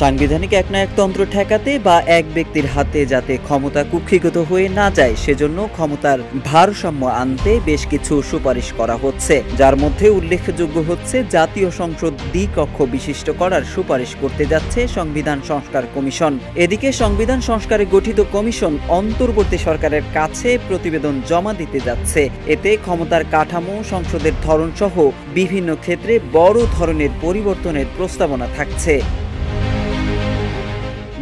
সাংবিধানিক একনায়কতন্ত্র ঠেকাতে বা এক ব্যক্তির হাতে যাতে ক্ষমতা কুক্ষিগত হয়ে না যায় সেজন্য ক্ষমতার ভারসাম্য আনতে বেশ কিছু সুপারিশ করা হচ্ছে, যার মধ্যে উল্লেখযোগ্য হচ্ছে জাতীয় সংসদ দ্বিকক্ষ বিশিষ্ট করার সুপারিশ করতে যাচ্ছে সংবিধান সংস্কার কমিশন। এদিকে সংবিধান সংস্কারে গঠিত কমিশন অন্তর্বর্তী সরকারের কাছে প্রতিবেদন জমা দিতে যাচ্ছে। এতে ক্ষমতার কাঠামো, সংসদের ধরন সহ বিভিন্ন ক্ষেত্রে বড় ধরনের পরিবর্তনের প্রস্তাবনা থাকছে।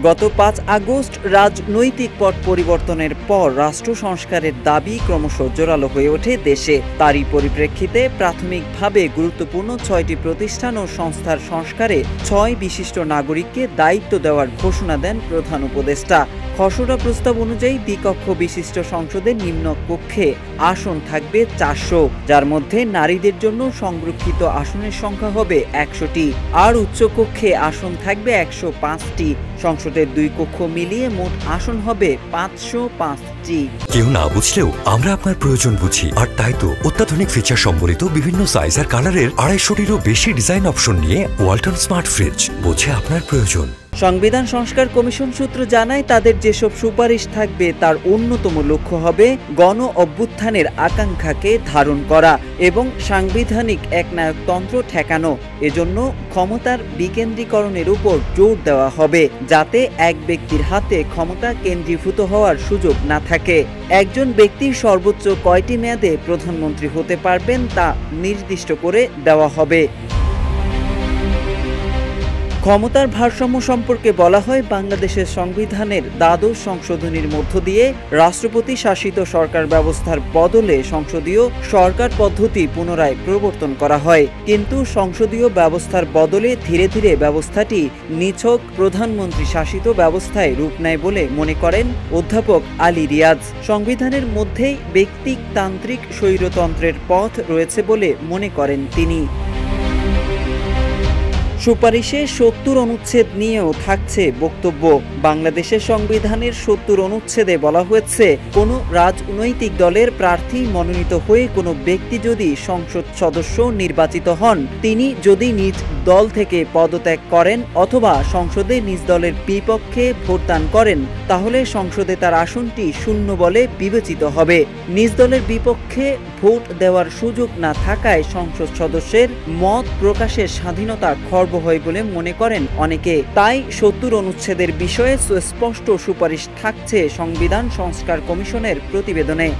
গত ৫ আগস্ট রাজনৈতিক পট পরিবর্তনের পর রাষ্ট্র সংস্কারের দাবি ক্রমশ জোরালো হয়ে ওঠে দেশে। তারই পরিপ্রেক্ষিতে প্রাথমিকভাবে গুরুত্বপূর্ণ ৬টি প্রতিষ্ঠান ও সংস্থার সংস্কারে ৬ বিশিষ্ট নাগরিককে দায়িত্ব দেওয়ার ঘোষণা দেন প্রধান উপদেষ্টা। খসড়া প্রস্তাব অনুযায়ী দ্বিকক্ষ বিশিষ্ট সংসদের নিম্ন কক্ষে আসন থাকবে ৪০০, যার মধ্যে নারীদের জন্য সংরক্ষিত আসনের সংখ্যা হবে ১০০টি, আর উচ্চকক্ষে আসন থাকবে ১০৫টি। সংসদের ২ কক্ষ মিলিয়ে মোট আসন হবে ৫০৫টি। কেউ না বুঝলেও আমরা আপনার প্রয়োজন বুঝি, আর তাই তো অত্যাধুনিক ফিচার সম্বলিত বিভিন্ন সাইজ আর কালারের ২৫০টিরও বেশি ডিজাইন অপশন নিয়ে ওয়ালটন স্মার্ট ফ্রিজ বোঝে আপনার প্রয়োজন। সংবিধান সংস্কার কমিশন সূত্র জানায়, তাদের যেসব সুপারিশ থাকবে তার অন্যতম লক্ষ্য হবে গণ অভ্যুত্থানের আকাঙ্ক্ষাকে ধারণ করা এবং সাংবিধানিক একনায়কতন্ত্র ঠেকানো। এজন্য ক্ষমতার বিকেন্দ্রীকরণের উপর জোর দেওয়া হবে, যাতে এক ব্যক্তির হাতে ক্ষমতা কেন্দ্রীভূত হওয়ার সুযোগ না থাকে। একজন ব্যক্তি সর্বোচ্চ কয়টি মেয়াদে প্রধানমন্ত্রী হতে পারবেন তা নির্দিষ্ট করে দেওয়া হবে। ক্ষমতার ভারসাম্য সম্পর্কে বলা হয়, বাংলাদেশের সংবিধানের দ্বাদশ সংশোধনীর মধ্য দিয়ে রাষ্ট্রপতি শাসিত সরকার ব্যবস্থার বদলে সংসদীয় সরকার পদ্ধতি পুনরায় প্রবর্তন করা হয়। কিন্তু সংসদীয় ব্যবস্থার বদলে ধীরে ধীরে ব্যবস্থাটি নিছক প্রধানমন্ত্রী শাসিত ব্যবস্থায় রূপ নেয় বলে মনে করেন অধ্যাপক আলী রিয়াজ। সংবিধানের মধ্যেই ব্যক্তিতান্ত্রিক স্বৈরতন্ত্রের পথ রয়েছে বলে মনে করেন তিনি। সুপারিশে ৭০ অনুচ্ছেদ নিয়েও থাকছে বক্তব্য। বাংলাদেশের সংবিধানের ৭০ অনুচ্ছেদে বলা হয়েছে, কোনো রাজনৈতিক দলের প্রার্থী মনোনীত হয়ে কোনো ব্যক্তি যদি সংসদ সদস্য নির্বাচিত হন, তিনি যদি নিজ দল থেকে পদত্যাগ করেন অথবা সংসদে নিজ দলের বিপক্ষে ভোটদান করেন, তাহলে সংসদে তার আসনটি শূন্য বলে বিবেচিত হবে। নিজ দলের বিপক্ষে ভোট দেওয়ার সুযোগ না থাকায় সংসদ সদস্যের মত প্রকাশের স্বাধীনতা খর্ব হয় বলে মনে করেন অনেকে। তাই ৭০ অনুচ্ছেদের বিষয়ে সুস্পষ্ট সুপারিশ থাকছে সংবিধান সংস্কার কমিশনের প্রতিবেদনে।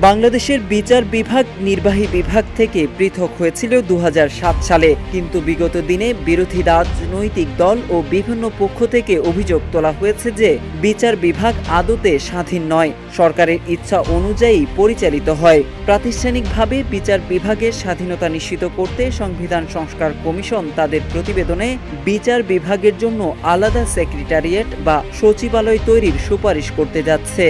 বাংলাদেশের বিচার বিভাগ নির্বাহী বিভাগ থেকে পৃথক হয়েছিল ২০০৭ সালে, কিন্তু বিগত দিনে বিরোধী রাজনৈতিক দল ও বিভিন্ন পক্ষ থেকে অভিযোগ তোলা হয়েছে যে বিচার বিভাগ আদতে স্বাধীন নয়, সরকারের ইচ্ছা অনুযায়ী পরিচালিত হয়। প্রাতিষ্ঠানিকভাবে বিচার বিভাগের স্বাধীনতা নিশ্চিত করতে সংবিধান সংস্কার কমিশন তাদের প্রতিবেদনে বিচার বিভাগের জন্য আলাদা সেক্রেটারিয়েট বা সচিবালয় তৈরির সুপারিশ করতে যাচ্ছে।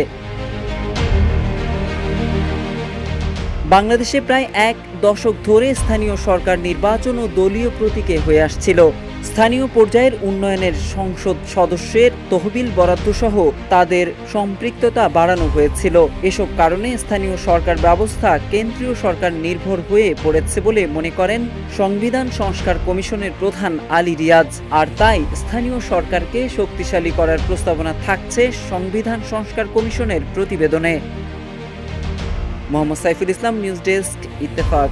বাংলাদেশে প্রায় ১ দশক ধরে স্থানীয় সরকার নির্বাচন ও দলীয় প্রতীকে হয়ে আসছিল। স্থানীয় পর্যায়ের উন্নয়নের সংসদ সদস্যের তহবিল বরাদ্দ সহ তাদের সম্পৃক্ততা বাড়ানো হয়েছিল। এসব কারণে স্থানীয় সরকার ব্যবস্থা কেন্দ্রীয় সরকার নির্ভর হয়ে পড়েছে বলে মনে করেন সংবিধান সংস্কার কমিশনের প্রধান আলী রিয়াজ। আর তাই স্থানীয় সরকারকে শক্তিশালী করার প্রস্তাবনা থাকছে সংবিধান সংস্কার কমিশনের প্রতিবেদনে। Mohammad Saiful Islam, news desk, Ittefaq.